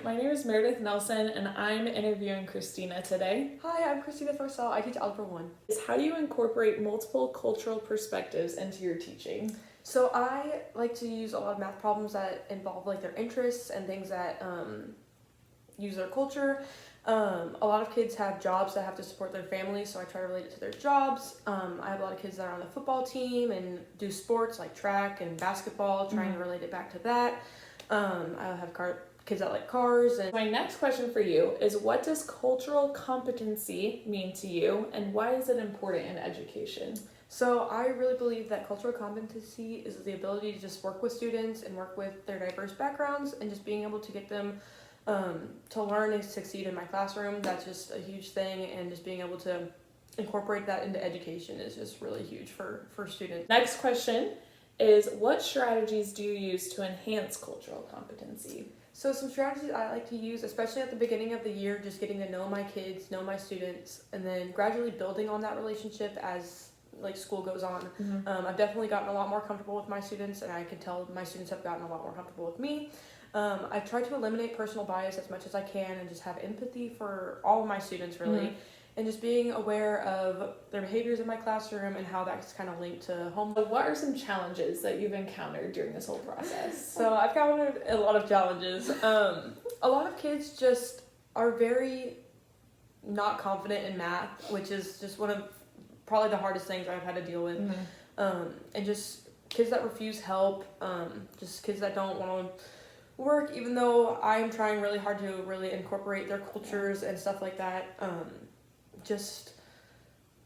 my name is Meredith Nelson and I'm interviewing Christina today. Hi, I'm Christina Forsell. I teach Algebra 1. How do you incorporate multiple cultural perspectives into your teaching? So I like to use a lot of math problems that involve like their interests and things that use their culture. A lot of kids have jobs that have to support their families, so I try to relate it to their jobs. I have a lot of kids that are on the football team and do sports like track and basketball, trying to relate it back to that. I have kids that like cars. And my next question for you is, what does cultural competency mean to you, and why is it important in education? So I really believe that cultural competency is the ability to just work with students and work with their diverse backgrounds and just being able to get them to learn and succeed in my classroom. That's just a huge thing, and just being able to incorporate that into education is just really huge for students. Next question is, what strategies do you use to enhance cultural competency? So some strategies I like to use, especially at the beginning of the year, just getting to know my kids, know my students, and then gradually building on that relationship as like school goes on. I've definitely gotten a lot more comfortable with my students, and I can tell my students have gotten a lot more comfortable with me. I try to eliminate personal bias as much as I can and just have empathy for all of my students really, and just being aware of their behaviors in my classroom and how that's kind of linked to home. What are some challenges that you've encountered during this whole process? So I've encountered a lot of challenges. A lot of kids just are very not confident in math, which is just one of probably the hardest things I've had to deal with. And just kids that refuse help, just kids that don't want to work, even though I'm trying really hard to really incorporate their cultures and stuff like that. Just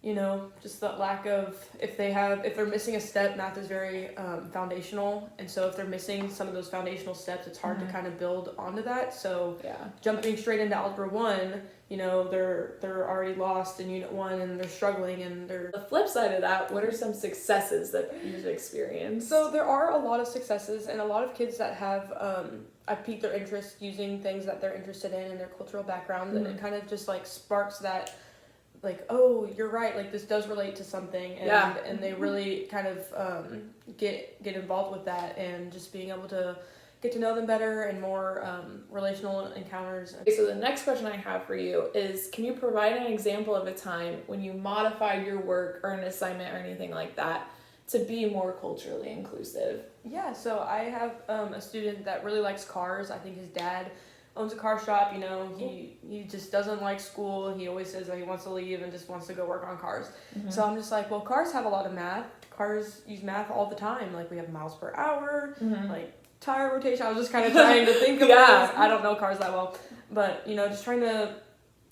the lack of, if they're missing a step, math is very foundational, and so if they're missing some of those foundational steps, it's hard to kind of build onto that. So jumping straight into Algebra 1, they're already lost in Unit 1 and they're struggling, and they're... The flip side of that, what are some successes that you've experienced? So there are a lot of successes, and a lot of kids that have I've piqued their interest using things that they're interested in and their cultural background, and it kind of just like sparks that, like, oh, you're right, like this does relate to something, and they really kind of get involved with that, and just being able to get to know them better and more relational encounters. Okay, so the next question I have for you is, can you provide an example of a time when you modified your work or an assignment or anything like that to be more culturally inclusive? Yeah, so I have a student that really likes cars. I think his dad owns a car shop. He just doesn't like school. He always says that he wants to leave and just wants to go work on cars. So I'm just like, well, cars have a lot of math. Cars use math all the time. Like, we have miles per hour, like tire rotation. I was just kind of trying to think of things. I don't know cars that well, but just trying to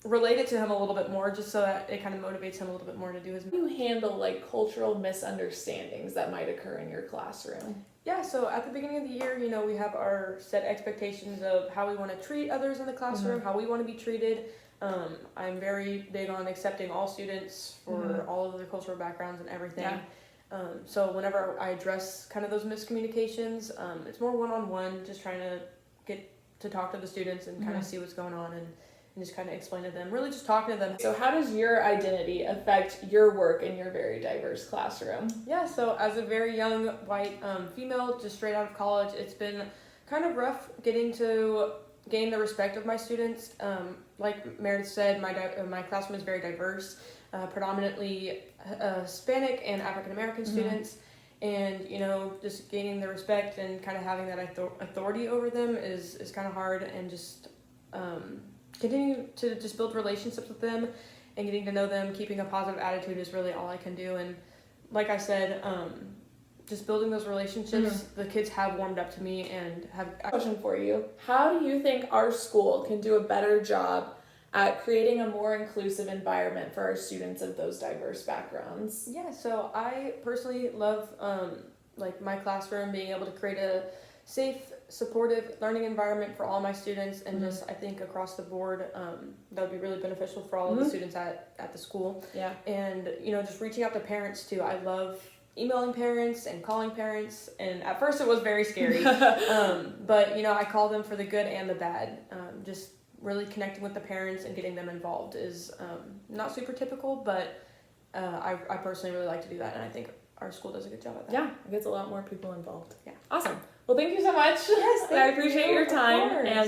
relate it to him a little bit more, just so that it kind of motivates him a little bit more to do his... How do you handle like cultural misunderstandings that might occur in your classroom? Yeah, so at the beginning of the year, we have our set expectations of how we want to treat others in the classroom, how we want to be treated. I'm very big on accepting all students for all of their cultural backgrounds and everything. So whenever I address kind of those miscommunications, it's more one-on-one, just trying to get to talk to the students and kind of see what's going on, and just kind of explain to them, really just talking to them. So how does your identity affect your work in your very diverse classroom? Yeah, so as a very young white female, just straight out of college, it's been kind of rough getting to gain the respect of my students. Like Meredith said, my classroom is very diverse, predominantly Hispanic and African American students, and just gaining the respect and kind of having that authority over them is kind of hard, and just continue to just build relationships with them and getting to know them, keeping a positive attitude is really all I can do. And like I said, just building those relationships, the kids have warmed up to me and have... Question for you. How do you think our school can do a better job at creating a more inclusive environment for our students of those diverse backgrounds? Yeah, so I personally love like my classroom, being able to create a safe, supportive learning environment for all my students, and just I think across the board that would be really beneficial for all of the students at the school. And just reaching out to parents too. I love emailing parents and calling parents, and at first it was very scary, but I call them for the good and the bad. Just really connecting with the parents and getting them involved is not super typical, but I personally really like to do that, and I think our school does a good job at that. Yeah, it gets a lot more people involved. Yeah. Awesome. Well, thank you so much. Yes, I appreciate your time. And